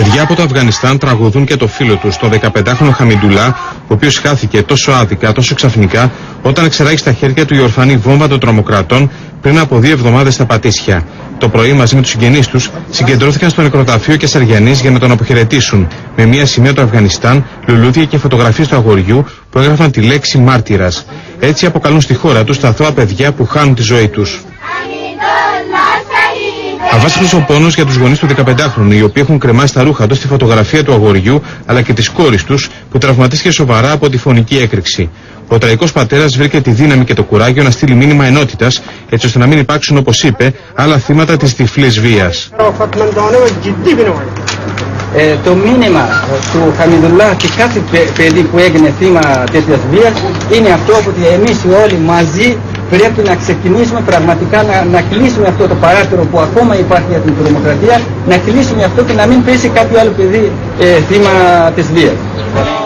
Παιδιά από το Αφγανιστάν τραγουδούν και το φίλο τους, τον 15χρονο Χαμιντουλά, ο οποίος χάθηκε τόσο άδικα, τόσο ξαφνικά, όταν εξεράγει στα χέρια του η ορφανή βόμβα των τρομοκρατών πριν από 2 εβδομάδες στα Πατήσια. Το πρωί, μαζί με τους συγγενείς τους, συγκεντρώθηκαν στο νεκροταφείο Κεσαριανής για να τον αποχαιρετήσουν, με μια σημαία του Αφγανιστάν, λουλούδια και φωτογραφίες του αγοριού που έγραφαν τη λέξη μάρτυρας. Έτσι αποκαλούν στη χώρα τους τα αθώα παιδιά που χάνουν τη ζωή τους. Αβάσιμος ο πόνος για τους γονείς του 15χρονου, οι οποίοι έχουν κρεμάσει τα ρούχα τους στη φωτογραφία του αγοριού αλλά και της κόρης τους, που τραυματίστηκε σοβαρά από τη φωνική έκρηξη. Ο τραγικός πατέρας βρήκε τη δύναμη και το κουράγιο να στείλει μήνυμα ενότητας, έτσι ώστε να μην υπάρξουν, όπως είπε, άλλα θύματα της τυφλής βίας. Το μήνυμα του Χαμιντουλά και κάθε παιδί που έγινε θύμα τέτοιας βίας είναι αυτό, ότι εμείς όλοι μαζί πρέπει να ξεκινήσουμε πραγματικά να κλείσουμε αυτό το παράθυρο που ακόμα υπάρχει για την τρομοκρατία, να κλείσουμε αυτό και να μην πέσει κάποιο άλλο παιδί θύμα της βίας.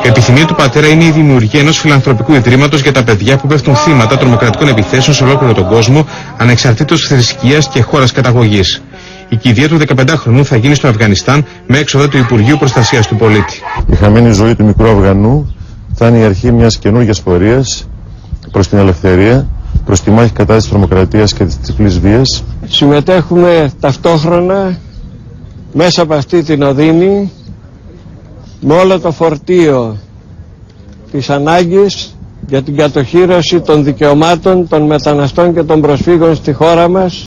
Η επιθυμία του πατέρα είναι η δημιουργία ενός φιλανθρωπικού ιδρύματος για τα παιδιά που πέφτουν θύματα τρομοκρατικών επιθέσεων σε ολόκληρο τον κόσμο, ανεξαρτήτως θρησκείας και χώρας καταγωγής. Η κηδεία του 15χρονου θα γίνει στο Αφγανιστάν με έξοδα του Υπουργείου Προστασίας του Πολίτη. Η χαμένη ζωή του μικρού Αφγανού θα είναι η αρχή μιας καινούργιας πορείας προς την ελευθερία, προς τη μάχη κατά της τρομοκρατίας και της τυφλής βίας. Συμμετέχουμε ταυτόχρονα μέσα από αυτή την οδύνη με όλο το φορτίο της ανάγκης για την κατοχύρωση των δικαιωμάτων των μεταναστών και των προσφύγων στη χώρα μας.